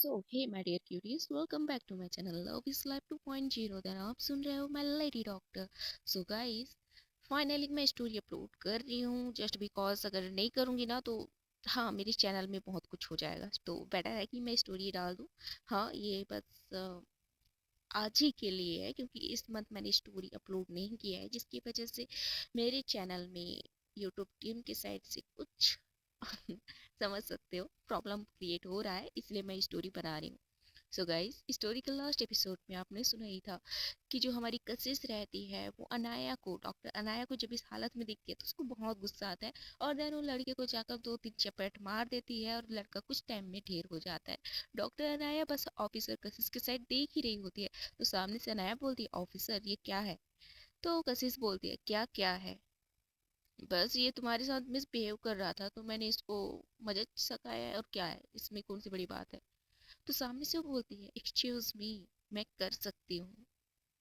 So, hey my dear cuties, welcome back to my channel Love is Life 2.0 then आप सुन रहे हो मैं lady doctor. So guys, finally मैं story upload कर रही हूँ जस्ट बिकॉज अगर नहीं करूँगी ना तो हाँ मेरे चैनल में बहुत कुछ हो जाएगा, तो बेटर है कि मैं स्टोरी डाल दूँ। हाँ ये बस आज ही के लिए है क्योंकि इस मंथ मैंने स्टोरी अपलोड नहीं किया है, जिसकी वजह से मेरे चैनल में यूट्यूब टीम की साइड से कुछ समझ सकते हो प्रॉब्लम क्रिएट हो रहा है, इसलिए मैं स्टोरी बना रही हूँ। सो गाइस, स्टोरी के लास्ट एपिसोड में आपने सुना ही था कि जो हमारी कशिश रहती है वो अनाया को, डॉक्टर अनाया को जब इस हालत में दिखती है तो उसको बहुत गुस्सा आता है और देन वो लड़के को जाकर 2-3 चपेट मार देती है और लड़का कुछ टाइम में ढेर हो जाता है। डॉक्टर अनाया बस ऑफिसर कशिश के साइड देख ही रही होती है, तो सामने से अनाया बोलती है, ऑफिसर ये क्या है? तो कशिश बोलती है, क्या क्या है? बस ये तुम्हारे साथ मिसबिहेव कर रहा था तो मैंने इसको मजा सकाया है, और क्या है इसमें, कौन सी बड़ी बात है? तो सामने से वो बोलती है, एक्सक्यूज मी, मैं कर सकती हूँ।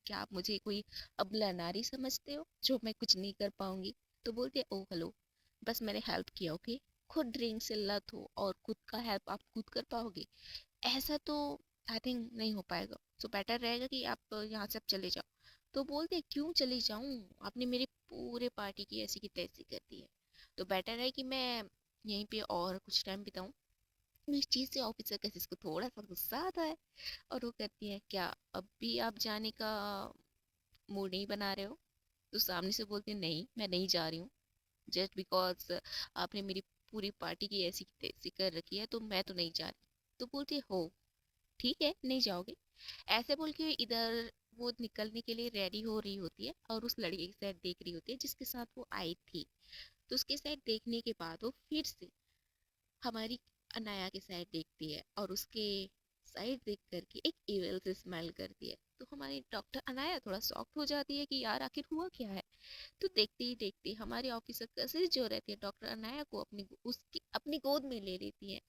क्या आप मुझे कोई अबला नारी समझते हो जो मैं कुछ नहीं कर पाऊंगी? तो बोलती है, ओ हेलो, बस मैंने हेल्प किया, ओके। खुद ड्रिंक से लत हो और खुद का हेल्प आप खुद कर पाओगे? ऐसा तो आई थिंक नहीं हो पाएगा, सो बेटर रहेगा कि आप यहाँ से अब चले जाओ। तो बोलते हैं, क्यों चले जाऊं? आपने मेरे पूरे पार्टी की ऐसी की तैसी कर दी है, तो बेटर है कि मैं यहीं पे और कुछ टाइम बिताऊं। इस चीज से ऑफिसर कैसे को थोड़ा सा गुस्सा आता है और वो कहती है, क्या अब भी आप जाने का मूड नहीं बना रहे हो? तो सामने से बोलती है, नहीं मैं नहीं जा रही हूँ, जस्ट बिकॉज आपने मेरी पूरी पार्टी की ऐसी की तैसी कर रखी है तो मैं तो नहीं जा रही। तो बोलती है, हो ठीक है नहीं जाओगे? ऐसे बोल के इधर वो निकलने के लिए रेडी हो रही होती है और उस लड़के की साइड देख रही होती है जिसके साथ वो आई थी। तो उसके साइड देखने के बाद वो फिर से हमारी अनाया की साइड देखती है और उसके साइड देख करके एक इविल से स्माइल करती है। तो हमारी डॉक्टर अनाया थोड़ा शॉक्ड हो जाती है कि यार आखिर हुआ क्या है। तो देखते ही देखते हमारी ऑफिसर कसिस जो रहती है डॉक्टर अनाया को उसकी अपनी गोद में ले लेती है।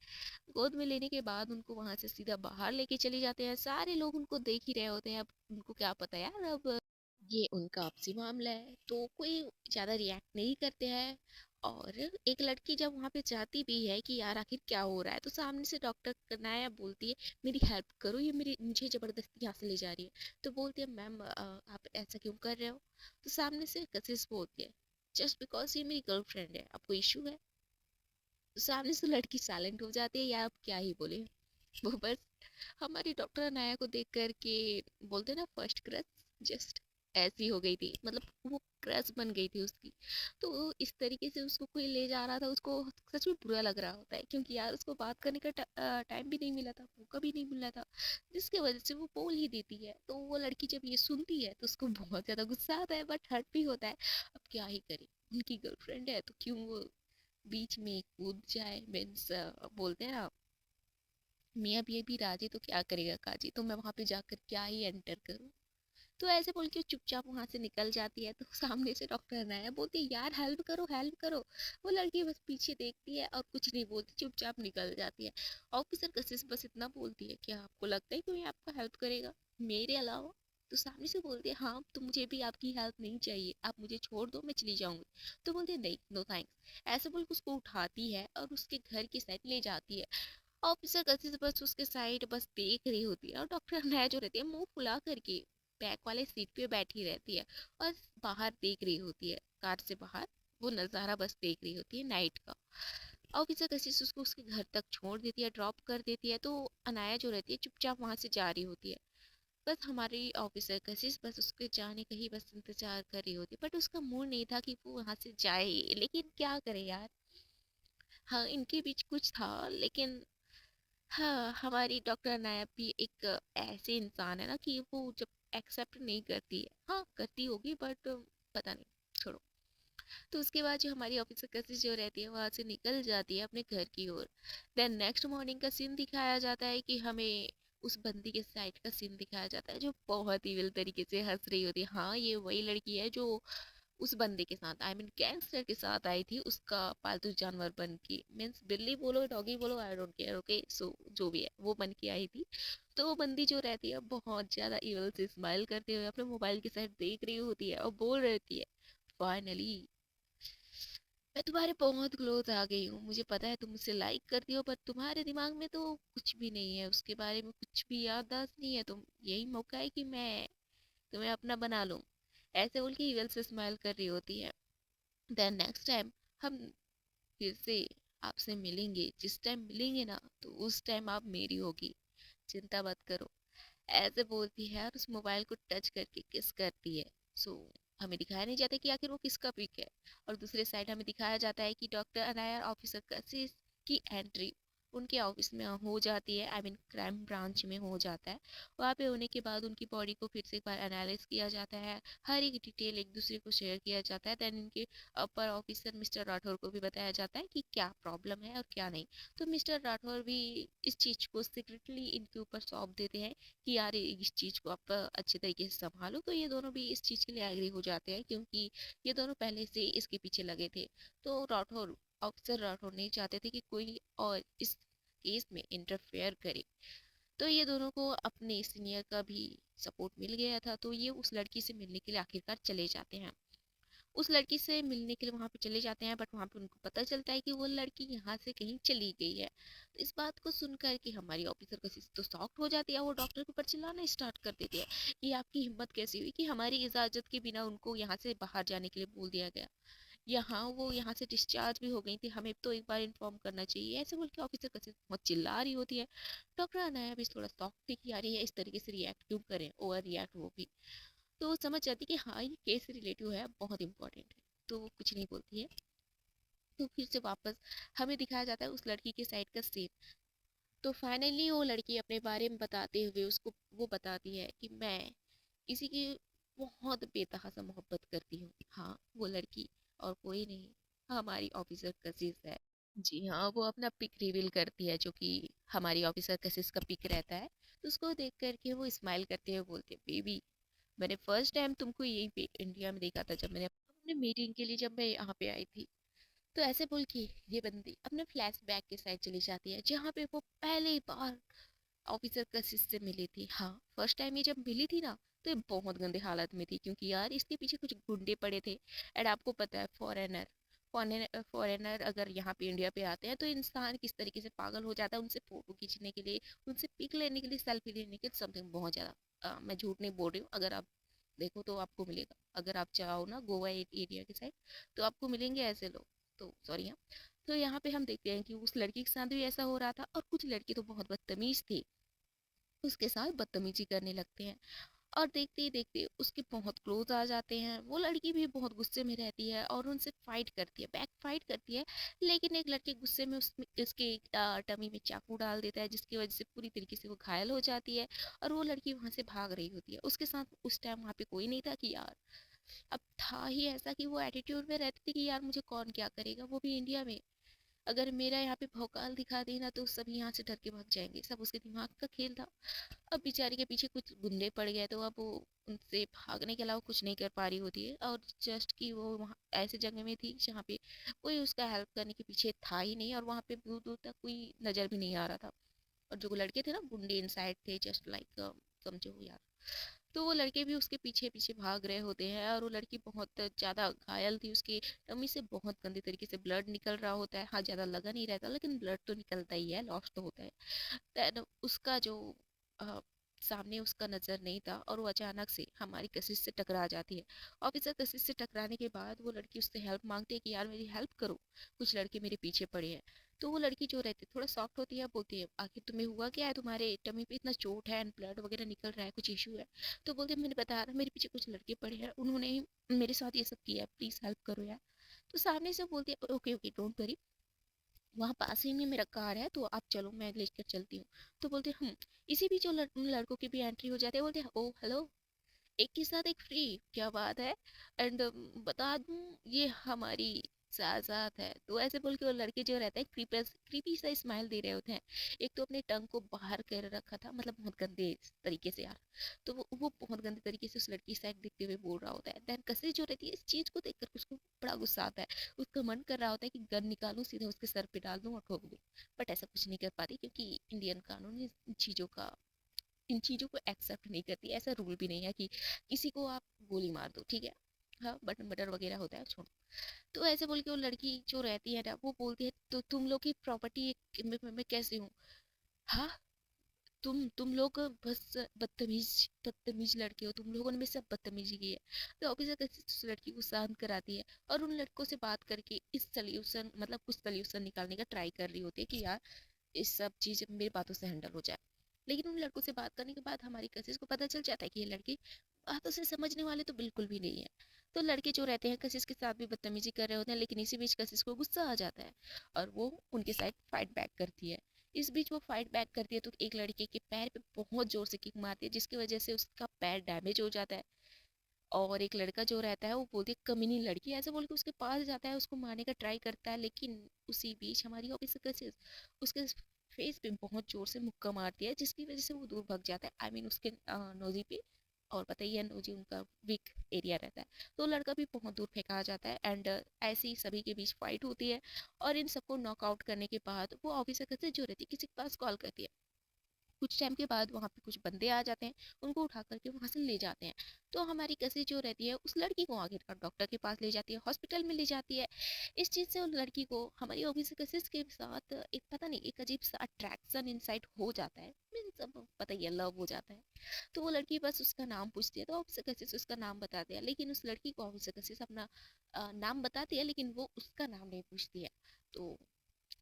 गोद में लेने के बाद उनको वहां से सीधा बाहर लेके चले जाते हैं। सारे लोग उनको देख ही रहे होते हैं, अब उनको क्या पता यार, अब ये उनका आपसी मामला है तो कोई ज्यादा रिएक्ट नहीं करते हैं। और एक लड़की जब वहां पे जाती भी है कि यार आखिर क्या हो रहा है, तो सामने से डॉक्टर कनाया बोलती है, मेरी हेल्प करो, ये मेरी मुझे जबरदस्ती यहाँ से ले जा रही है। तो बोलती है, मैम आप ऐसा क्यों कर रहे हो? तो सामने से कशिश बोलती है, जस्ट बिकॉज ये मेरी गर्लफ्रेंड है, आपको इशू है? तो सामने से लड़की साइलेंट हो जाती है, यार आप क्या ही बोले। वो बस हमारी डॉक्टर अनाया को देख करके बोलते हैं ना, फर्स्ट क्रश जस्ट ऐसी हो गई थी, मतलब वो क्रश बन गई थी उसकी। तो इस तरीके से उसको कोई ले जा रहा था, उसको सच में बुरा लग रहा होता है क्योंकि यार उसको बात करने का टाइम भी नहीं मिला था, मौका भी नहीं मिला था, जिसकी वजह से वो बोल ही देती है। तो वो लड़की जब ये सुनती है तो उसको बहुत ज्यादा गुस्सा आता है बट हर्ट भी होता है। अब क्या ही करे, उनकी गर्लफ्रेंड है तो क्यों वो बीच में कूद जाए, मीन्स बोलते हैं ना, मियाँ बीवी भी राजी तो क्या करेगा काजी, तो मैं वहां पे जाकर क्या ही एंटर करूं? तो ऐसे बोल के चुपचाप वहां से निकल जाती है। तो सामने से डॉक्टर अनाया बोलती है, यार हेल्प करो हेल्प करो। वो लड़की बस पीछे देखती है और कुछ नहीं बोलती, चुपचाप निकल जाती है। ऑफिसर कशिश बस इतना बोलती है, क्या आपको लगता है कोई आपका हेल्प करेगा मेरे अलावा? तो सामने से बोलती है, हाँ तो मुझे भी आपकी हेल्प नहीं चाहिए, आप मुझे छोड़ दो मैं चली जाऊंगी। तो बोलती है, नहीं नो थैंक्स। ऐसे बोल के उसको उठाती है और उसके घर की साइड ले जाती है। ऑफिसर गलती से बस उसके साइड बस देख रही होती है और डॉक्टर नया जो रहती है मुंह फुला करके बैक वाले सीट पे बैठी रहती है और बाहर देख रही होती है, कार से बाहर वो नज़ारा बस देख रही होती है नाइट का। ऑफिसर कशिश उसको उसके घर तक छोड़ देती है, ड्रॉप कर देती है। तो अनाया जो रहती है चुपचाप वहां से जा रही होती है। बस हमारी ऑफिसर कशिश बस उसके जाने का ही बस इंतजार कर रही होती है, बट उसका मूड नहीं था कि वो वहां से जाए, लेकिन क्या करे यार। हाँ इनके बीच कुछ था, लेकिन हाँ हमारी डॉक्टर नायब भी एक ऐसे इंसान है ना कि वो जब एक्सेप्ट नहीं करती है, हाँ करती होगी बट पता नहीं, छोड़ो। तो उसके बाद जो हमारी ऑफिसर कशिश जो रहती है वहां से निकल जाती है अपने घर की ओर। देन नेक्स्ट मॉर्निंग का सीन दिखाया जाता है कि हमें उस बंदी के साइड का सीन दिखाया जाता है जो बहुत ही विल तरीके से हंस रही होती है। हाँ ये वही लड़की है जो उस बंदे के साथ, आई मीन गैंगस्टर के साथ आई थी, उसका पालतू जानवर बन के, मीन्स बिल्ली बोलो डॉगी बोलो I don't care, okay so जो भी है वो बन के आई थी। तो वो बंदी जो रहती है बहुत ज्यादा इवल से स्माइल करते हुए अपने मोबाइल की साइड देख रही होती है और बोल रहती है, फाइनली मैं तुम्हारे बहुत क्लोज आ गई हूँ, मुझे पता है तुम मुझसे लाइक करती हो, पर तुम्हारे दिमाग में तो कुछ भी नहीं है, उसके बारे में कुछ भी याददाश्त नहीं है। तुम यही मौका है कि मैं तुम्हें अपना बना लूं। ऐसे बोल के ईगल से स्माइल कर रही होती है। देन नेक्स्ट टाइम हम फिर से आपसे मिलेंगे, जिस टाइम मिलेंगे ना तो उस टाइम आप मेरी होगी, चिंता मत करो। ऐसे बोलती है और उस मोबाइल को टच करके किस करती है। सो हमें दिखाया नहीं जाता कि आखिर वो किसका पिक है। और दूसरे साइड हमें दिखाया जाता है कि डॉक्टर अनायर ऑफिसर कशिश की एंट्री उनके ऑफिस में हो जाती है, आई मीन क्राइम ब्रांच में हो जाता है। वहाँ पे होने के बाद उनकी बॉडी को फिर से एक बार एनालाइज किया जाता है, हर एक डिटेल एक दूसरे को शेयर किया जाता है। देन इनके अपर ऑफिसर मिस्टर राठौर को भी बताया जाता है कि क्या प्रॉब्लम है और क्या नहीं। तो मिस्टर राठौर भी इस चीज़ को सीक्रेटली इनके ऊपर सौंप देते हैं कि यार इस चीज़ को आप अच्छे तरीके से संभालो। तो ये दोनों भी इस चीज़ के लिए एग्री हो जाते हैं, क्योंकि ये दोनों पहले से इसके पीछे लगे थे। तो राठौर ऑफिसर राठौर नहीं चाहते थे कि कोई और इस केस में इंटरफेयर करे। तो ये दोनों को अपने सीनियर का भी सपोर्ट मिल गया था, तो ये उस लड़की से मिलने के लिए आखिरकार चले जाते हैं। उस लड़की से मिलने के लिए वहां पे चले जाते हैं, बट वहां पे उनको पता चलता है कि वो लड़की यहाँ से कहीं चली गई है। तो इस बात को सुनकर के हमारी ऑफिसर का तो शॉक्ड हो जाती है, वो डॉक्टर के ऊपर चिल्लाना स्टार्ट कर देती है कि आपकी हिम्मत कैसी हुई कि हमारी इजाजत के बिना उनको यहाँ से बाहर जाने के लिए बोल दिया गया। यहाँ वो यहाँ से डिस्चार्ज भी हो गई थी, हमें तो एक बार इन्फॉर्म करना चाहिए, ऐसे बोल के ऑफिसर कैसे बहुत चिल्ला रही होती है। डॉक्टर अनाया भी थोड़ा शॉक थी कि यार ये इस तरीके से रिएक्ट क्यों करें, ओवर रिएक्ट वो भी। तो वो समझ जाती कि हाँ ये केस रिलेटिव है, बहुत इंपॉर्टेंट है। तो वो कुछ नहीं बोलती है। तो फिर से वापस हमें दिखाया जाता है उस लड़की के साइड का सीन। तो फाइनली वो लड़की अपने बारे में बताते हुए उसको वो बताती है कि मैं इसी की बहुत बेतहासा मोहब्बत करती हूँ। हाँ वो लड़की और कोई नहीं, हमारी ऑफिसर कशिश है। जी हाँ, वो अपना पिक रिवील करती है, जो कि हमारी ऑफिसर कशिश का पिक रहता है। तो उसको देख करके वो स्माइल करते हुए बोलते हैं, बेबी मैंने फर्स्ट टाइम तुमको यहीं पे इंडिया में देखा था, जब मैंने अपने मीटिंग के लिए जब मैं यहाँ पे आई थी। तो ऐसे बोल के ये बंदी अपने फ्लैशबैक के साइड चली जाती है, जहाँ पे वो पहली बार ऑफिसर कशिश से मिली थी। हाँ फर्स्ट टाइम ये जब मिली थी ना, तो ये बहुत गंदे हालत में थी, क्योंकि यार इसके पीछे कुछ गुंडे पड़े थे। एंड आपको पता है फॉरेनर फॉरेनर अगर यहाँ पे इंडिया पे आते हैं तो इंसान किस तरीके से पागल हो जाता है उनसे फोटो खींचने के लिए, उनसे पिक लेने के लिए, सेल्फी लेने के लिए, समथिंग बहुत ज्यादा। मैं झूठ नहीं बोल रही हूँ, अगर आप देखो तो आपको मिलेगा, अगर आप चाहो ना गोवा एरिया के साइड तो आपको मिलेंगे ऐसे लोग। तो सॉरी हाँ। तो यहाँ पे हम देखते हैं कि उस लड़की के साथ भी ऐसा हो रहा था, और कुछ लड़की तो बहुत बदतमीज थी, उसके साथ बदतमीजी करने लगते हैं। और देखते ही देखते उसके बहुत क्लोज आ जाते हैं। वो लड़की भी बहुत गुस्से में रहती है और उनसे फाइट करती है, बैक फाइट करती है। लेकिन एक लड़के गुस्से में उसके टमी में चाकू डाल देता है, जिसकी वजह से पूरी तरीके से वो घायल हो जाती है। और वो लड़की वहां से भाग रही होती है, उसके साथ उस टाइम वहां पे कोई नहीं था कि यार, अब था ही ऐसा कि वो एटीट्यूड में रहती थी कि यार मुझे कौन क्या करेगा, वो भी इंडिया में। अगर मेरा यहाँ पे भौकाल दिखा देना तो सभी यहाँ से डर के भाग जाएंगे, सब उसके दिमाग का खेल था। अब बेचारी के पीछे कुछ गुंडे पड़ गए, तो अब वो उनसे भागने के अलावा कुछ नहीं कर पा रही होती है। और जस्ट कि वो वहाँ ऐसे जगह में थी जहाँ पे कोई उसका हेल्प करने के पीछे था ही नहीं, और वहाँ पे दूर दूर तक कोई नजर भी नहीं आ रहा था। और जो लड़के थे ना गुंडे इनसाइड थे, जस्ट लाइक समझो यार। तो वो लड़के भी उसके पीछे पीछे भाग रहे होते हैं, और वो लड़की बहुत ज्यादा घायल थी, उसकी टमी से बहुत गंदे तरीके से ब्लड निकल रहा होता है। हाँ ज्यादा लगा नहीं रहता, लेकिन ब्लड तो निकलता ही है, लॉस तो होता है। देन उसका जो अ, सामने उसका नजर नहीं था, और वो अचानक से हमारी कशिश से टकरा जाती है। ऑफिसर कशिश से टकराने के बाद वो लड़की उससे हेल्प मांगती है कि यार मेरी हेल्प करो, कुछ लड़के मेरे पीछे पड़े हैं। तो वो लड़की जो रहती है थोड़ा सॉफ्ट होती है, बोलती है आखिर तुम्हें हुआ क्या है, तुम्हारे टमी पे इतना चोट है एंड ब्लड वगैरह निकल रहा है, कुछ इशू है। तो बोलते हैं मैंने बता रहा, मेरे पीछे कुछ लड़के पड़े हैं, उन्होंने ही मेरे साथ ये सब किया है, प्लीज हेल्प करो यार। तो सामने से बोलती है ओके ओके डोंट वरी, वहाँ पास ही में मेरा कार है, तो आप चलो मैं लेकर चलती हूँ। तो बोलते हैं इसी बीच जो लड़कों की भी एंट्री हो जाती है, बोलते हैं ओ हेलो, एक के साथ एक फ्री, क्या बात है। एंड बता दूं ये हमारी साथ है। तो ऐसे बोल के वो लड़के जो रहता है क्रीपी सा स्माइल दे रहे होते हैं। एक तो अपने टंग को बाहर कर रखा था, मतलब बहुत गंदे तरीके से यार। तो वो बहुत गंदे तरीके से उस लड़की साइड देखते हुए बोल रहा होता है। देन कसी जो रहती है इस चीज को देखकर उसको बड़ा गुस्सा आता है। उसका मन कर रहा होता है कि गन निकालूं, सीधा उसके सर पे डाल दूं और ठोक दूं। बट ऐसा कुछ नहीं कर पाती, क्योंकि इंडियन कानून इन चीजों को एक्सेप्ट नहीं करती। ऐसा रूल भी नहीं है कि किसी को आप गोली मार दो, ठीक है। हाँ बटन बटर वगैरह होता है छोड़ो। तो ऐसे बोल के वो लड़की जो रहती है ना वो बोलती है तो तुम लोग की प्रॉपर्टी मैं कैसे हूँ। हाँ, तुम लोग बस बदतमीज बदतमीज लड़के हो, तुम लोगों ने मेरे साथ बदतमीजी की है। तो ऑफिसर कैसे उस लड़की को शांत कराती है और उन लड़कों से बात करके इस सल्यूशन मतलब कुछ सल्यूशन निकालने का ट्राई कर रही होती है कि यार इस सब चीज मेरी बातों से हैंडल हो जाए। लेकिन उन लड़कों से बात करने के बाद हमारी कशिश को पता चल जाता है कि ये लड़के बातों से समझने वाले तो बिल्कुल भी नहीं है। तो लड़के जो रहते हैं कशिश के साथ भी बदतमीजी कर रहे होते हैं, लेकिन इसी बीच कशिश को गुस्सा आ जाता है और वो उनके साइड फाइट बैक करती है। इस बीच वो फाइट बैक करती है तो एक लड़के के पैर पे बहुत जोर से किक मारती है जिसकी वजह से उसका पैर डैमेज हो जाता है। और एक लड़का जो रहता है वो बोलती है कमीनी लड़की, ऐसे बोल के उसके पास जाता है, उसको मारने का ट्राई करता है। लेकिन उसी बीच हमारी ऑफिसर कशिश उसके फेस पे बहुत जोर से मुक्का मारती है जिसकी वजह से वो दूर भाग जाता है। आई मीन उसके नोजी पे। और पता ही है नोजी उनका वीक एरिया रहता है। तो लड़का भी बहुत दूर फेंका जाता है एंड ऐसे ही सभी के बीच फाइट होती है। और इन सबको नॉकआउट करने के बाद वो ऑफिसर कशिश जो रहती है किसी के पास कॉल करती है। कुछ टाइम के बाद वहाँ पे कुछ बंदे आ जाते हैं, उनको उठा करके वहाँ से ले जाते हैं। तो हमारी कसी जो रहती है उस लड़की को आगे डॉक्टर के पास ले जाती है, हॉस्पिटल में ले जाती है। इस चीज़ से उस लड़की को हमारी ऑफिसर कसिस के साथ एक पता नहीं एक अजीब सा अट्रैक्शन इनसाइट हो जाता है, मीन्स अब पता ही है लव हो जाता है। तो वो लड़की बस उसका नाम पूछती है तो ऑफिसर कसिस उसका नाम बताते हैं, लेकिन उस लड़की को ऑफिसर कसिस अपना नाम बताती है लेकिन वो उसका नाम नहीं पूछती है। तो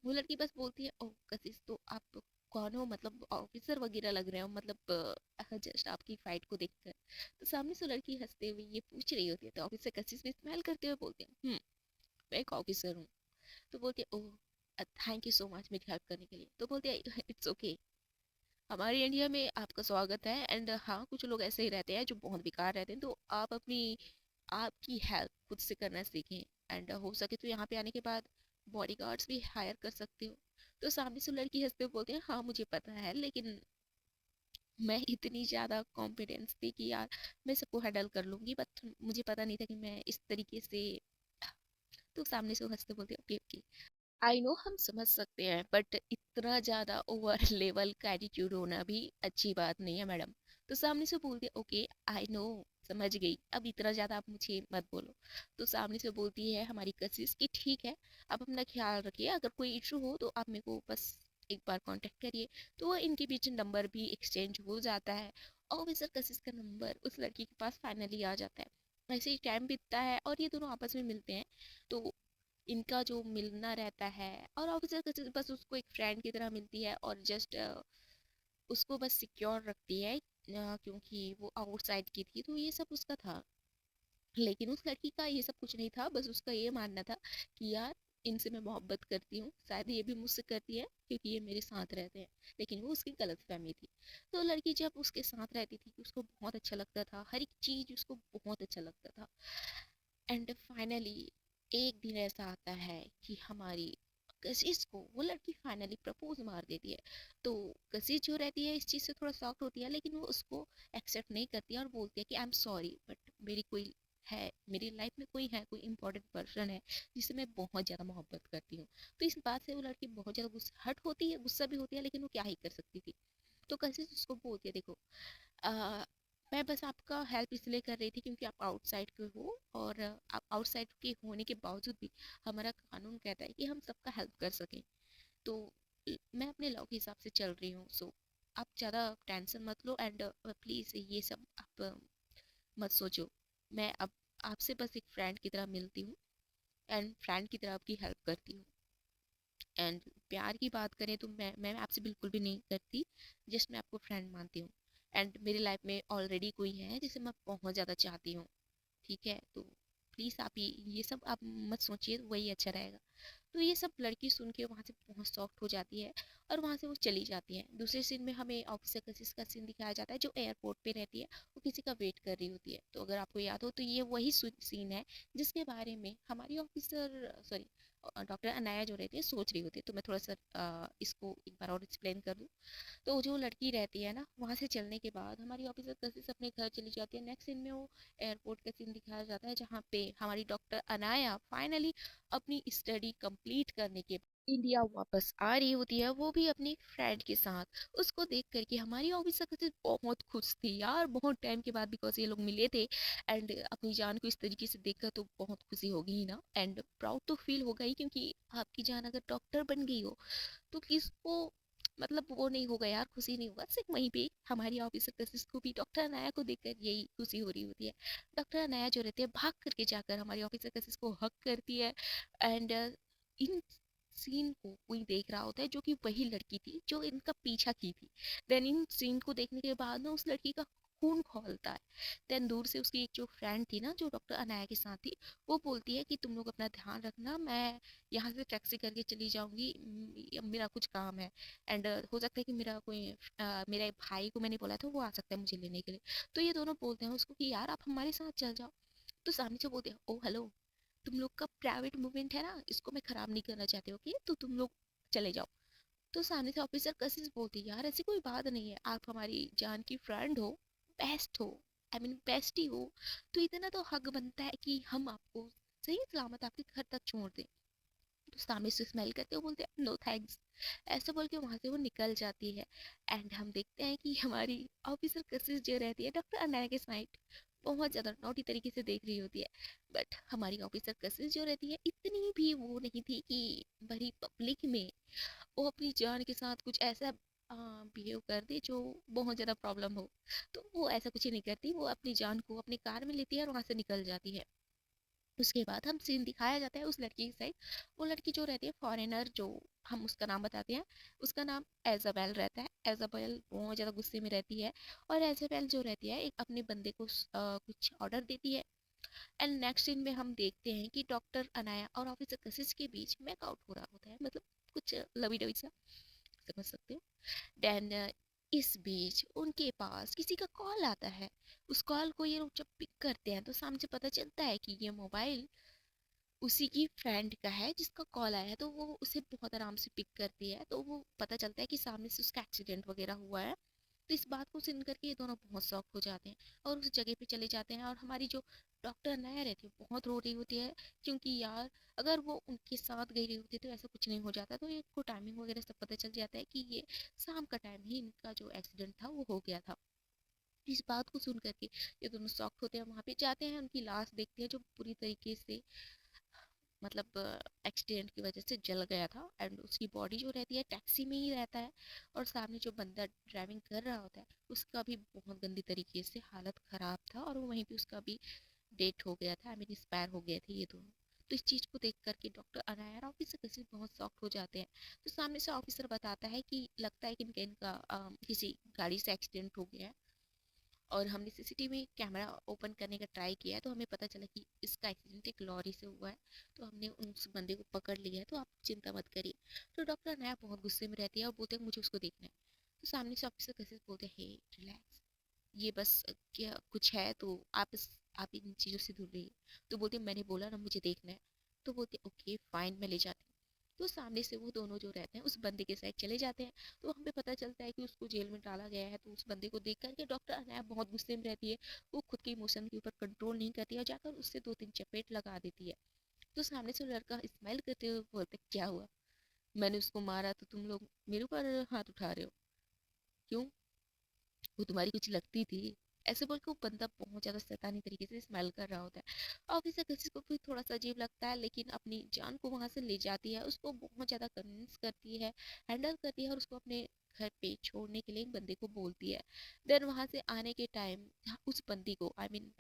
वो लड़की बस बोलती है ओह कशिश तो आप कौन हो, मतलब ऑफिसर वगैरह लग रहे हो, मतलब जस्ट आपकी फाइट को देखकर। तो सामने से लड़की हंसते हुए ये पूछ रही होती है तो ऑफिसर कशिश भी स्माइल करते हुए बोलते हैं मैं एक ऑफिसर हूँ। तो बोलती है oh thank you so much मेरी हेल्प करने के लिए। तो बोलती है इट्स ओके, हमारे इंडिया में आपका स्वागत है। एंड हाँ कुछ लोग ऐसे ही रहते हैं जो बहुत बेकार रहते हैं, तो आप अपनी आपकी हेल्प खुद से करना सीखें। एंड हो सके तो यहाँ पे आने के बाद बॉडीगार्ड्स भी हायर कर सकते हो। तो सामने से लड़की हंसते हुए बोलती है हाँ मुझे पता है, लेकिन मैं इतनी ज़्यादा कॉन्फिडेंस थी कि यार मैं सबको हैंडल कर लूंगी, बट मुझे पता नहीं था कि मैं इस तरीके से। तो सामने से वो हंसते बोलते ओके ओके, आई नो हम समझ सकते हैं बट इतना ज़्यादा ओवर लेवल का एटीट्यूड होना भी अच्छी बात नहीं है मैडम। तो सामने से बोलती है ओके आई नो, समझ गई, अब इतना ज़्यादा आप मुझे मत बोलो। तो सामने से बोलती है हमारी कशिश कि ठीक है आप अपना ख्याल रखिए, अगर कोई इशू हो तो आप मेरे को बस एक बार कांटेक्ट करिए। तो इनके बीच नंबर भी एक्सचेंज हो जाता है। ऑफिसर कशिश का नंबर उस लड़की के पास फाइनली आ जाता है। ऐसे ही टाइम बीतता है और ये दोनों आपस में मिलते हैं। तो इनका जो मिलना रहता है और ऑफिसर का बस उसको एक फ्रेंड की तरह मिलती है और जस्ट उसको बस सिक्योर रखती है क्योंकि वो आउटसाइड की थी तो ये सब उसका था। लेकिन उस लड़की का ये सब कुछ नहीं था, बस उसका ये मानना था कि यार इनसे मैं मोहब्बत करती हूँ, शायद ये भी मुझसे करती है क्योंकि ये मेरे साथ रहते हैं। लेकिन वो उसकी गलत फहमी थी। तो लड़की जब उसके साथ रहती थी उसको बहुत अच्छा लगता था, हर एक चीज उसको बहुत अच्छा लगता था। एंड फाइनली एक दिन ऐसा आता है कि हमारी कशिश को वो लड़की फाइनली प्रपोज मार देती है। तो कशिश जो रहती है इस चीज़ से थोड़ा शॉक्ट होती है, लेकिन वो उसको एक्सेप्ट नहीं करती है और बोलती है कि आई एम सॉरी बट मेरी कोई है, मेरी लाइफ में कोई है, कोई इंपॉर्टेंट पर्सन है जिससे मैं बहुत ज़्यादा मोहब्बत करती हूँ। तो इस बात से वो लड़की बहुत ज़्यादा गुस्सा हट होती है, गुस्सा भी होती है, लेकिन वो क्या ही कर सकती थी। तो कशिश उसको बोलती है देखो अ, मैं बस आपका हेल्प इसलिए कर रही थी क्योंकि आप आउटसाइड के हो और आप आउटसाइड के होने के बावजूद भी हमारा कानून कहता है कि हम सबका हेल्प कर सकें। तो मैं अपने लॉ के हिसाब से चल रही हूँ। सो आप ज़्यादा टेंशन मत लो एंड प्लीज़ ये सब आप मत सोचो। मैं अब आपसे बस एक फ्रेंड की तरह मिलती हूँ एंड फ्रेंड की तरह आपकी हेल्प करती हूँ। एंड प्यार की बात करें तो मैं आपसे बिल्कुल भी नहीं करती, जस्ट मैं आपको फ्रेंड मानती हूँ। एंड मेरी लाइफ में ऑलरेडी कोई है जिसे मैं बहुत ज़्यादा चाहती हूँ। ठीक है तो प्लीज़ आप ये सब आप मत सोचिए, वही अच्छा रहेगा। तो ये सब लड़की सुन के वहाँ से बहुत सॉफ्ट हो जाती है और वहाँ से वो चली जाती है। दूसरे सीन में हमें ऑफिसर कशिश का सीन दिखाया जाता है जो एयरपोर्ट पे रहती है, वो किसी का वेट कर रही होती है। तो अगर आपको याद हो तो ये वही सीन है जिसके बारे में हमारी ऑफिसर सॉरी डॉक्टर अनाया जो रहती है सोच रही होती है। तो मैं थोड़ा सा इसको एक बार और एक्सप्लेन कर दूँ। तो जो लड़की रहती है ना वहाँ से चलने के बाद हमारी ऑफिसर कशिश अपने घर चली जाती है। नेक्स्ट सीन में वो एयरपोर्ट का सीन दिखाया जाता है जहाँ पे हमारी डॉक्टर अनाया फाइनली अपनी स्टडी कंप्लीट करने के इंडिया वापस आ रही होती है, वो भी अपनी फ्रेंड के साथ। उसको देख कर के हमारी ऑफिसर कैसे बहुत खुश थी यार, बहुत टाइम के बाद, बिकॉज ये लोग मिले थे। एंड अपनी जान को इस तरीके से देखकर तो बहुत खुशी होगी ही ना, एंड प्राउड तो फील होगा ही, क्योंकि आपकी जान अगर डॉक्टर बन गई हो तो किसको मतलब वो नहीं होगा यार, खुशी नहीं होगा। सिर्फ वहीं पे हमारी ऑफिसर कशिश को भी डॉक्टर अनाया को देखकर यही खुशी हो रही होती है। डॉक्टर अनाया जो रहती है भाग करके जाकर हमारी ऑफिसर कशिश को हक करती है। एंड इन सीन को कोई देख रहा होता है जो कि वही लड़की थी जो इनका पीछा की थी। देन इन सीन को देखने के बाद ना उस लड़की का खून खौलता है। देन दूर से उसकी एक जो फ्रेंड थी ना, जो डॉक्टर अनाया के साथ थी, वो बोलती है कि तुम लोग अपना ध्यान रखना, मैं यहाँ से टैक्सी करके चली जाऊंगी, मेरा कुछ काम है। एंड हो सकता है कि मेरा कोई मेरे भाई को मैंने बोला था, वो आ सकता है मुझे लेने के लिए। तो ये दोनों बोलते हैं उसको कि यार आप हमारे साथ चल जाओ। तो सामने से बोलते हैं, ओ हेलो, तुम लोग का प्राइवेट मूवमेंट है ना, इसको मैं खराब नहीं करना चाहती, ओके, तो तुम लोग चले जाओ। तो सामने से ऑफिसर कशिश बोलती, यार ऐसी कोई बात नहीं है, आप हमारी जान की फ्रेंड हो, बेस्ट हो, आई मीन बेस्टी हो, तो इतना तो हक बनता है कि हम आपको सही सलामत आपके घर तक छोड़ दें। तो सामने से स्मेल करते हुए बोलते हैं, नो थैंक्स, ऐसा बोल के वहां से वो निकल जाती है। एंड हम देखते हैं कि हमारी ऑफिसर कशिश जो रहती है डॉक्टर अनाया के साइड बहुत ज्यादा नोटी तरीके से देख रही होती है। बट हमारी ऑफिसर कशिश जो रहती है इतनी भी वो नहीं थी कि भरी पब्लिक में वो अपनी जान के साथ कुछ ऐसा बिहेव कर दे जो बहुत ज्यादा प्रॉब्लम हो। तो वो ऐसा कुछ ही नहीं करती, वो अपनी जान को अपनी कार में लेती है और वहां से निकल जाती है। उसके बाद हम सीन दिखाया जाता है उस लड़की की साइड। वो लड़की जो रहती है फॉरेनर, जो हम उसका नाम बताते हैं, उसका नाम एजाबेल रहता है। एजाबेल बहुत ज़्यादा गुस्से में रहती है। और एजाबेल जो रहती है एक अपने बंदे को कुछ ऑर्डर देती है। एंड नेक्स्ट सीन में हम देखते हैं कि डॉक्टर अनाया और ऑफिसर कशिश के बीच मेकआउट हो रहा होता है, मतलब कुछ लवी डवी सा, समझ सकते हो। देन इस बीच उनके पास किसी का कॉल आता है। उस कॉल को ये लोग जब पिक करते हैं तो सामने से पता चलता है कि ये मोबाइल उसी की फ्रेंड का है जिसका कॉल आया है। तो वो उसे बहुत आराम से पिक करती है, तो वो पता चलता है कि सामने से उसका एक्सीडेंट वगैरह हुआ है। तो इस बात को सुन करके ये दोनों बहुत शॉक हो जाते हैं और उस जगह पे चले जाते हैं। और हमारी जो डॉक्टर नया रहती है बहुत रो रही होती है, क्योंकि यार अगर वो उनके साथ गई रही होती तो ऐसा कुछ नहीं हो जाता। तो इनको टाइमिंग वगैरह सब पता चल जाता है कि ये शाम का टाइम ही इनका जो एक्सीडेंट था वो हो गया था। इस बात को सुन करके ये दोनों शॉक होते हैं, वहां पे जाते हैं, उनकी लाश देखते हैं जो पूरी तरीके से मतलब एक्सीडेंट की वजह से जल गया था। एंड उसकी बॉडी जो रहती है टैक्सी में ही रहता है। और सामने जो बंदा ड्राइविंग कर रहा होता है उसका भी बहुत गंदी तरीके से हालत खराब था, और वो वहीं पे उसका भी डेथ हो गया था, आई मीन एक्सपायर हो गए थे ये दोनों। तो इस चीज़ को देख करके डॉक्टर अनाया और ऑफिसर किसी बहुत शॉक्ड हो जाते हैं। तो सामने से ऑफिसर बताता है कि लगता है कि इनका किसी गाड़ी से एक्सीडेंट हो गया है। और हमने सीसीटीवी कैमरा ओपन करने का ट्राई किया है तो हमें पता चला कि इसका एक्सीडेंट एक लॉरी से हुआ है। तो हमने उस बंदे को पकड़ लिया है, तो आप चिंता मत करिए। तो डॉक्टर अनाया बहुत गुस्से में रहती है और बोलते हैं मुझे उसको देखना है। तो सामने से ऑफिसर कैसे बोलते हैं, हे रिलैक्स, ये बस क्या कुछ है तो आप इन चीज़ों से दूर रहिए। तो बोलते हैं, मैंने बोला ना मुझे देखना है। तो बोलते हैं, ओके फाइन, मैं ले जाती हूँ। तो सामने से वो दोनों जो रहते हैं उस बंदे के साइड चले जाते हैं। तो हमें पता चलता है कि उसको जेल में डाला गया है। तो उस बंदे को देख करके डॉक्टर अनाया बहुत गुस्से में रहती है। वो खुद के इमोशन के ऊपर कंट्रोल नहीं करती है और जाकर उससे दो तीन चपेट लगा देती है। तो सामने से लड़का स्माइल करते हुए बोलते, क्या हुआ, मैंने उसको मारा तो तुम लोग मेरे ऊपर हाथ उठा रहे हो, क्यों, वो तुम्हारी कुछ लगती थी? ऐसे बोल के वो बंदा बहुत ज्यादा शैतानी तरीके से स्मेल कर रहा होता है। ऑफिसर किसी को भी थोड़ा सा अजीब लगता है, लेकिन अपनी जान को वहां से ले जाती है, उसको बहुत ज्यादा कन्विंस करती है, हैंडल करती है, और उसको अपने घर पे छोड़ने के लिए एक बंदे को बोलती है। देन वहां से आने के टाइम उस बंदी को, आई मीन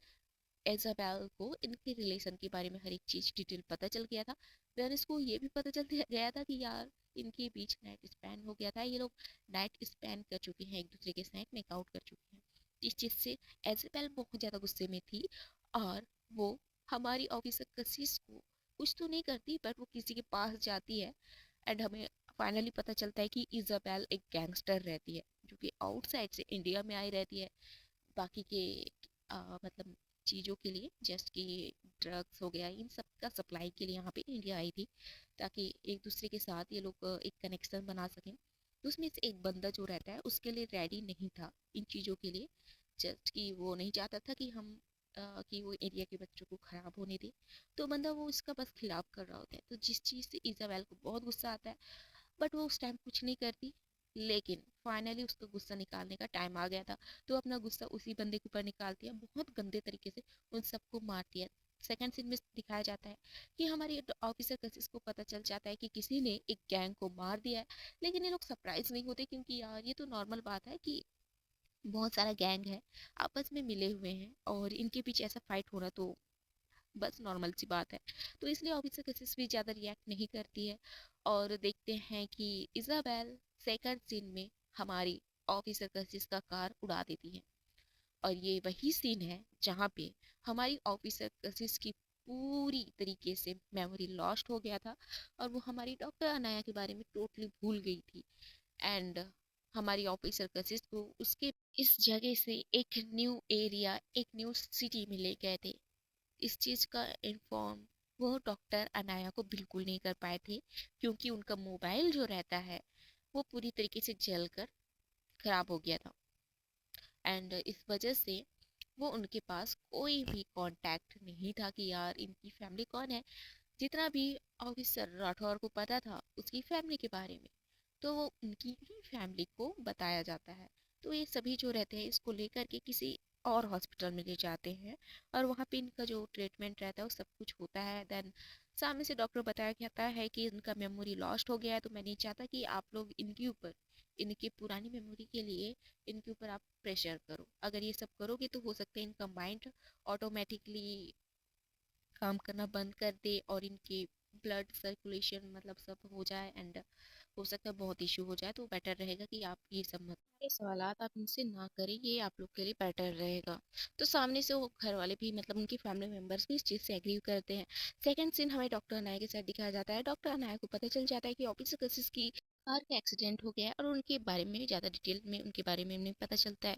एजाबेल को, इनके रिलेशन के बारे में हर एक चीज डिटेल पता चल गया था। देन इसको ये भी पता चल गया था कि यार इनके बीच नाइट स्पैन हो गया था, ये लोग नाइट स्पैन कर चुके हैं, एक दूसरे के साथ मेकआउट कर चुके हैं। इस चीज से एजाबेल बहुत ज्यादा गुस्से में थी। और वो हमारी ऑफिसर कशिश को कुछ तो नहीं करती, बट वो किसी के पास जाती है। एंड हमें फाइनली पता चलता है कि इजाबेल एक गैंगस्टर रहती है जो कि आउटसाइड से इंडिया में आई रहती है, बाकी के मतलब चीज़ों के लिए, जस्ट कि ड्रग्स हो गया, इन सब का सप्लाई के लिए यहाँ पे इंडिया आई थी, ताकि एक दूसरे के साथ ये लोग एक कनेक्शन बना सकें। तो उसमें से एक बंदा जो रहता है उसके लिए रेडी नहीं था इन चीज़ों के लिए, जस्ट कि वो नहीं चाहता था कि हम कि वो एरिया के बच्चों को खराब होने दे। तो बंदा वो इसका बस खिलाफ कर रहा होता है, तो जिस चीज़ से इजाबेल को बहुत गुस्सा आता है, बट वो उस टाइम कुछ नहीं करती। लेकिन फाइनली उसका गुस्सा निकालने का टाइम आ गया था, तो अपना गुस्सा उसी बंदे के ऊपर निकालती है, बहुत गंदे तरीके से उन सबको मारती है। सेकंड सीन में दिखाया जाता है कि हमारी ऑफिसर कसिस को पता चल जाता है कि किसी ने एक गैंग को मार दिया है। लेकिन ये लोग सरप्राइज नहीं होते, क्योंकि यार ये तो नॉर्मल बात है कि बहुत सारा गैंग है, आपस में मिले हुए हैं और इनके पीछे ऐसा फाइट होना तो बस नॉर्मल सी बात है। तो इसलिए ऑफिसर कसिस भी ज़्यादा रिएक्ट नहीं करती है। और देखते हैं कि इजाबेल सेकंड सीन में हमारी ऑफिसर कसिस का कार उड़ा देती है। और ये वही सीन है जहाँ पे हमारी ऑफिसर कसिस की पूरी तरीके से मेमोरी लॉस्ट हो गया था, और वो हमारी डॉक्टर अनाया के बारे में टोटली भूल गई थी। एंड हमारी ऑफिसर कसिस को उसके इस जगह से एक न्यू एरिया, एक न्यू सिटी में ले गए थे। इस चीज़ का इन्फॉर्म वो डॉक्टर अनाया को बिल्कुल नहीं कर पाए थे, क्योंकि उनका मोबाइल जो रहता है वो पूरी तरीके से जल कर खराब हो गया था। एंड इस वजह से वो उनके पास कोई भी कांटेक्ट नहीं था कि यार इनकी फैमिली कौन है। जितना भी ऑफिसर राठौर को पता था उसकी फैमिली के बारे में, तो वो उनकी ही फैमिली को बताया जाता है। तो ये सभी जो रहते हैं इसको लेकर के किसी और हॉस्पिटल में ले जाते हैं, और वहाँ पे इनका जो ट्रीटमेंट रहता है वो सब कुछ होता है। देन सामने से डॉक्टर बताया जाता है कि इनका मेमोरी लॉस्ट हो गया है, तो मैं नहीं चाहता कि आप लोग इनके ऊपर, इनकी पुरानी मेमोरी के लिए इनके ऊपर आप प्रेशर करो। अगर ये सब करोगे तो हो सकता है इनका माइंड ऑटोमेटिकली काम करना बंद कर दे और इनकी ब्लड सर्कुलेशन मतलब सब हो जाए, एंड हो सकता है बहुत इशू हो जाए। तो बेटर रहेगा कि आप ये सब मत, ये सवालात आप इनसे ना करें, ये आप लोग के लिए बेटर रहेगा। तो सामने से वो घर वाले भी मतलब उनकी फैमिली मेंबर्स भी इस चीज़ से एग्री करते हैं। सेकंड सीन हमें डॉक्टर अनाया के साथ दिखाया जाता है। डॉक्टर अनाया को पता चल जाता है कि ऑफिसर कसिस की कार का एक्सीडेंट हो गया है, और उनके बारे में ज़्यादा डिटेल में उनके बारे में नहीं पता चलता है।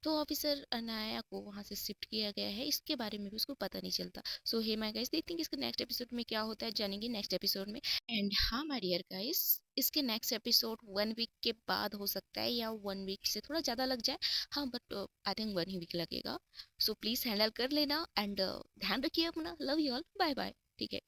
तो ऑफिसर अनाया को वहाँ से शिफ्ट किया गया है, इसके बारे में भी उसको पता नहीं चलता। सो हे माय गाइस, देखते हैं कि इसके नेक्स्ट एपिसोड में क्या होता है, जानेंगे नेक्स्ट एपिसोड में। एंड हाँ माय डियर गाइस, इसके नेक्स्ट एपिसोड 1 वीक के बाद हो सकता है, या 1 वीक से थोड़ा ज़्यादा लग जाए। हाँ बट आई थिंक 1 ही वीक लगेगा। सो प्लीज़ हैंडल कर लेना, एंड ध्यान रखिए अपना। Love you all, bye bye. ठीक है।